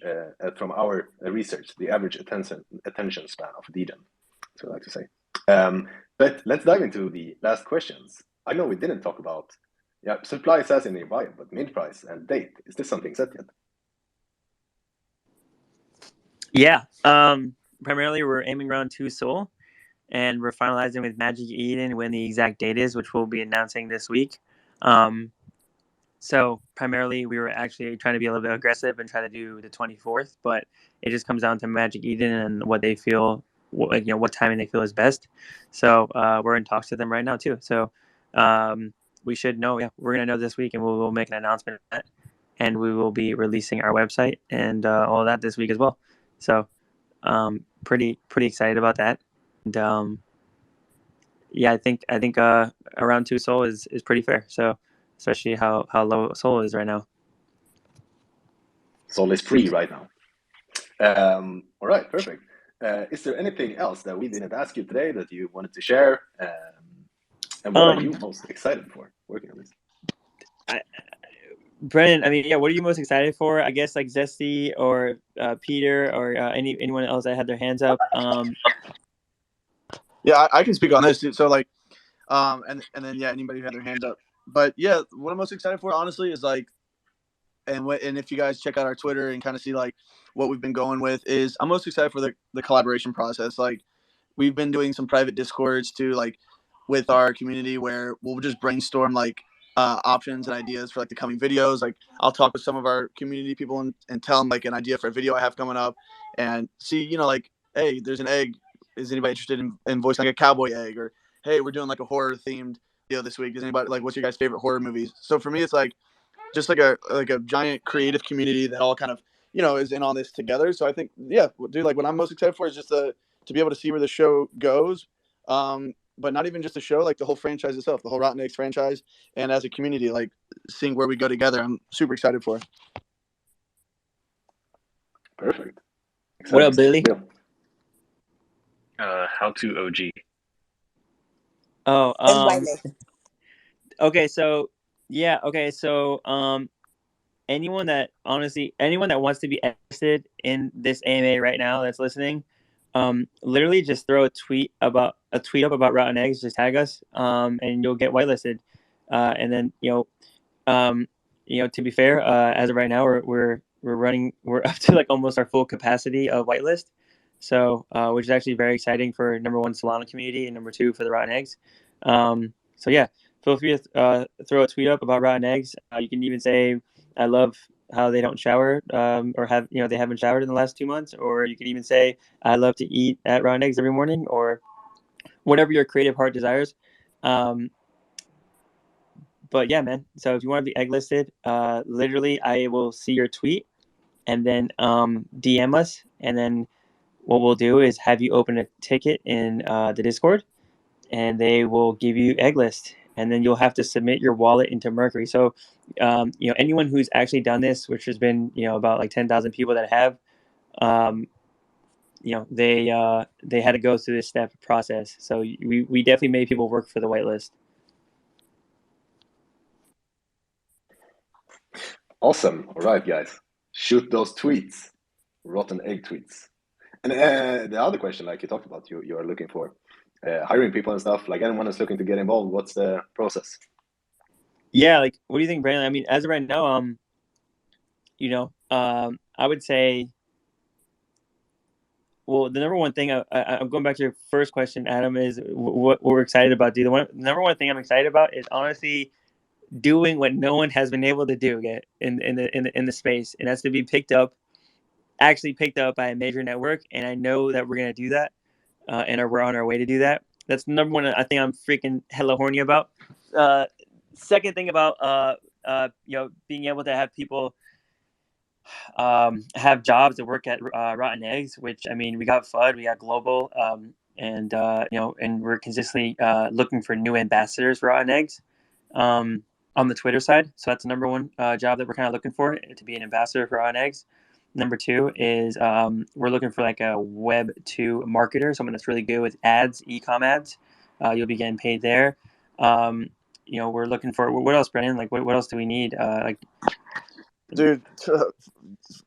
from our research, the average attention span of Degen, so I like to say. But let's dive into the last questions. I know we didn't talk about supply says in the bio, but mint price and date, is this something set yet? Yeah. Primarily we're aiming around 2 Sol, and we're finalizing with Magic Eden when the exact date is, which we'll be announcing this week. So primarily we were actually trying to be a little bit aggressive and try to do the 24th, but it just comes down to Magic Eden and what they feel, what timing they feel is best. So we're in talks with them right now too. So we should know. Yeah, we're gonna know this week, and we'll make an announcement on that, and we will be releasing our website and all of that this week as well. So pretty excited about that. And yeah, I think around 2 Sol is pretty fair. So especially how low Sol is right now. Sol is free right now. All right, perfect. Is there anything else that we didn't ask you today that you wanted to share? And what are you most excited for working on this? Brennan, I mean, yeah, what are you most excited for? I guess like Zesty or Peter or anyone else that had their hands up. Yeah, I can speak on this. So like, and then yeah, anybody who had their hands up. But yeah, what I'm most excited for, honestly, is like, and if you guys check out our Twitter and kind of see like what we've been going with, is I'm most excited for the collaboration process. Like we've been doing some private Discords too, like with our community where we'll just brainstorm like options and ideas for like the coming videos. Like I'll talk with some of our community people and tell them like an idea for a video I have coming up, and see, you know, like, hey, there's an egg. Is anybody interested in voicing like a cowboy egg? Or hey, we're doing like a horror themed video this week. Is anybody like, what's your guys' favorite horror movies? So for me, it's like just like a giant creative community that all kind of, you know, is in on this together. So I think, yeah, dude, like what I'm most excited for is just to be able to see where the show goes. But not even just the show, like the whole franchise itself, the whole Rotten Eggs franchise, and as a community, like seeing where we go together, I'm super excited for. Perfect. What up, Billy? How to OG. Oh, okay, so yeah, okay, so anyone that wants to be interested in this AMA right now that's listening, literally just throw a tweet up about Rotten Eggs, just tag us, and you'll get whitelisted. And then to be fair, as of right now, we're up to like almost our full capacity of whitelist. So which is actually very exciting for number one Solana community and number two for the Rotten Eggs. So yeah, feel free to throw a tweet up about Rotten Eggs. You can even say, I love how they don't shower, or they haven't showered in the last 2 months, or you can even say, I love to eat at Rotten Eggs every morning, or whatever your creative heart desires. But yeah, man. So if you want to be egg listed, literally, I will see your tweet and then DM us, and then what we'll do is have you open a ticket in the Discord, and they will give you egg list, and then you'll have to submit your wallet into Mercury. So, anyone who's actually done this, which has been about like 10,000 people that have, they had to go through this step process. So we definitely made people work for the whitelist. Awesome. All right, guys, shoot those tweets, rotten egg tweets. And the other question, like you talked about, you are looking for hiring people and stuff. Like anyone is looking to get involved, what's the process? Yeah, like what do you think, Brandon? I mean, as of right now, I would say, well, the number one thing I'm going back to your first question, Adam, is what we're excited about. The number one thing I'm excited about is honestly doing what no one has been able to do yet in the space, and that's to be actually picked up by a major network. And I know that we're gonna do that, and we're on our way to do that. That's number one. I think I'm freaking hella horny about. Second thing about being able to have people have jobs to work at Rotten Eggs, which I mean, we got FUD, we got Global, and we're consistently looking for new ambassadors for Rotten Eggs on the Twitter side. So that's the number one job that we're kind of looking for, to be an ambassador for Rotten Eggs. Number two is we're looking for like a Web 2 marketer, someone that's really good with ads, e-com ads. You'll be getting paid there. We're looking for what else, Brennan? Like what else do we need? Dude,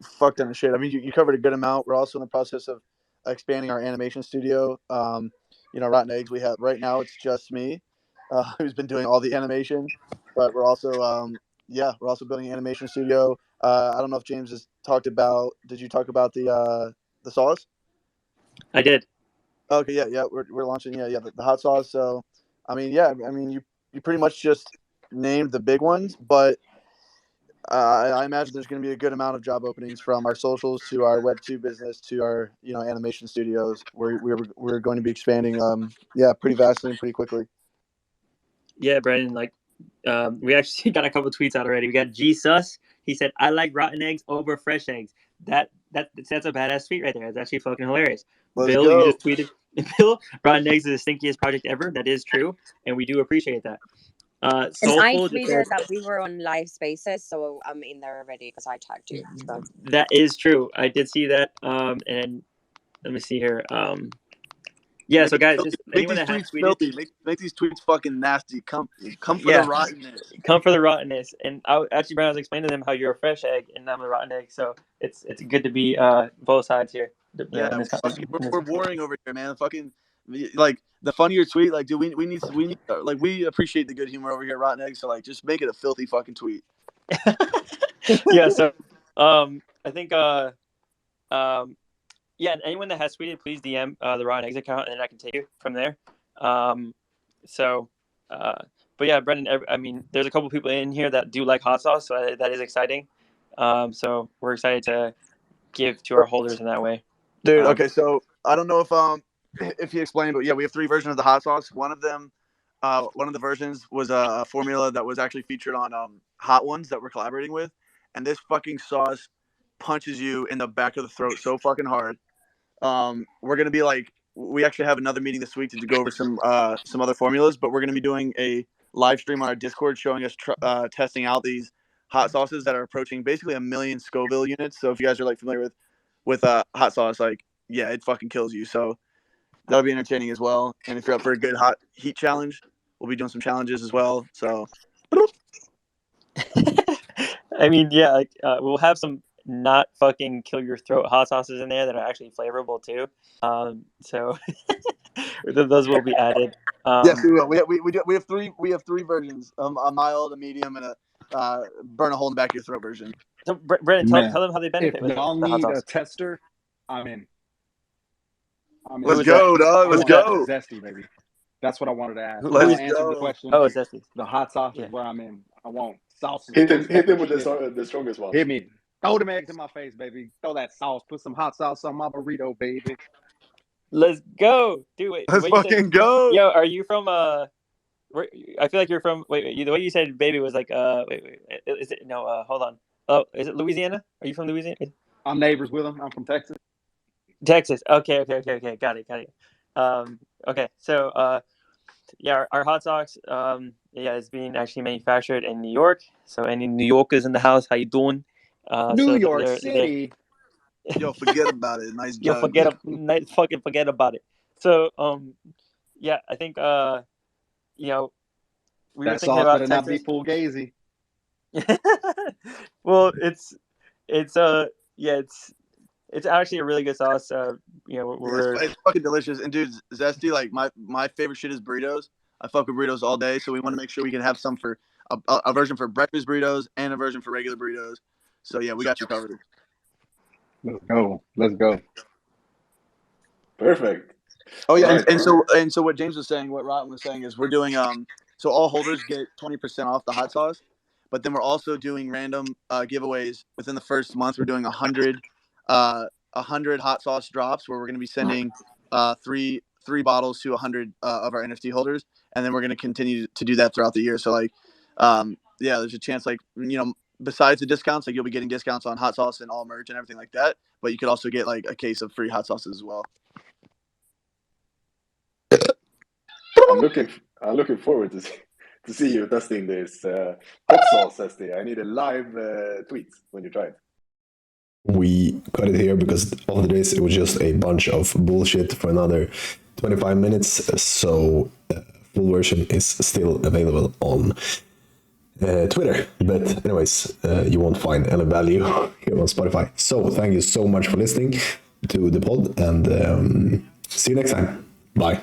fuck ton of shit. I mean, you covered a good amount. We're also in the process of expanding our animation studio. Rotten Eggs, we have right now, it's just me who's been doing all the animation, but we're also we're also building an animation studio. I don't know if James has talked about, did you talk about the sauce? I did. Okay, yeah, we're launching the hot sauce. So I mean, you pretty much just named the big ones, but I imagine there's going to be a good amount of job openings from our socials to our Web 2 business to our animation studios. We're going to be expanding pretty vastly and pretty quickly. Yeah, Brandon, we actually got a couple tweets out already. We got Jesus. He said, "I like rotten eggs over fresh eggs." That's a badass tweet right there. It's actually fucking hilarious. Let's Bill, go. you just tweeted, Bill, rotten eggs is the stinkiest project ever. That is true, and we do appreciate that. And I Soulful tweeted that we were on live spaces, so I'm in there already because I tagged you. So. That is true. I did see that. And let me see here. Yeah, so guys, just make anyone these that has tweets tweeted, filthy. Make these tweets fucking nasty. Come for the rottenness. Come for the rottenness. And actually, Brian, I was explaining to them how you're a fresh egg and I'm a rotten egg. So it's good to be both sides here. We're warring over here, man. Fucking like the funnier tweet. Like, dude, we need like we appreciate the good humor over here at Rotten Eggs. So like, just make it a filthy fucking tweet. Yeah. So I think yeah, and anyone that has tweeted, please DM the Rotten Eggs account, and then I can take it from there. But yeah, Brendan, I mean, there's a couple people in here that do like hot sauce, so that is exciting. So we're excited to give to our holders in that way. Dude, okay, so I don't know if you explained, but yeah, we have 3 versions of the hot sauce. One of the versions was a formula that was actually featured on Hot Ones that we're collaborating with, and this fucking sauce punches you in the back of the throat so fucking hard. We're gonna be we actually have another meeting this week to go over some other formulas, but we're gonna be doing a live stream on our Discord showing us testing out these hot sauces that are approaching basically 1 million Scoville units. So if you guys are familiar with hot sauce, it fucking kills you. So that'll be entertaining as well. And if you're up for a good hot heat challenge, we'll be doing some challenges as well. So I mean, yeah, we'll have some not fucking kill your throat hot sauces in there that are actually flavorable too. So those will be added. Yes, we will. We have 3 versions: a mild, a medium, and a burn a hole in the back of your throat version. So Brennan, tell them how they benefit. If y'all with the hot need sauce. a tester, I'm in. Let's go, dog. Let's go. Zesty, baby. That's what I wanted to ask. Let's answer go. the question. Oh, it's Zesty. The hot sauce is where I'm in. I want sauces. Hit him with the strongest one. Hit me. Throw them eggs in my face, baby. Throw that sauce. Put some hot sauce on my burrito, baby. Let's go, dude. Wait, let's fucking go. Yo, are you from I feel like you're from. Wait. The way you said baby was like wait. Is it no? Hold on. Oh, is it Louisiana? Are you from Louisiana? I'm neighbors with them. I'm from Texas. Texas. Okay. Got it. Okay. So, yeah, our hot sauce, yeah, is being actually manufactured in New York. So, any New Yorkers in the house, how you doing? New So York they're City. Yo, forget about it. Nice you'll jug. fucking forget about it. So, yeah, I think you know, we were That thinking sauce about better not be Texas. full gazy. Well, it's yeah, it's actually a really good sauce. You know, Yeah, it's fucking delicious. And dude, zesty. Like my favorite shit is burritos. I fuck with burritos all day, so we want to make sure we can have some for a version for breakfast burritos and a version for regular burritos. So yeah, we got you covered. Let's go. Perfect. Oh yeah, All right. and so what James was saying, what Rotten was saying is we're doing so all holders get 20% off the hot sauce, but then we're also doing random giveaways within the first month. We're doing 100 hot sauce drops where we're going to be sending three bottles to 100 of our NFT holders, and then we're going to continue to do that throughout the year. So like yeah, there's a chance like besides the discounts, like you'll be getting discounts on hot sauce and all merch and everything like that, but you could also get like a case of free hot sauces as well. I'm looking forward to see you testing this hot sauce, Zesty. I need a live tweet when you try it. We cut it here because after this it was just a bunch of bullshit for another 25 minutes. So full version is still available on Twitter. But anyways, you won't find any value here on Spotify. So thank you so much for listening to the pod, and see you next time. Bye.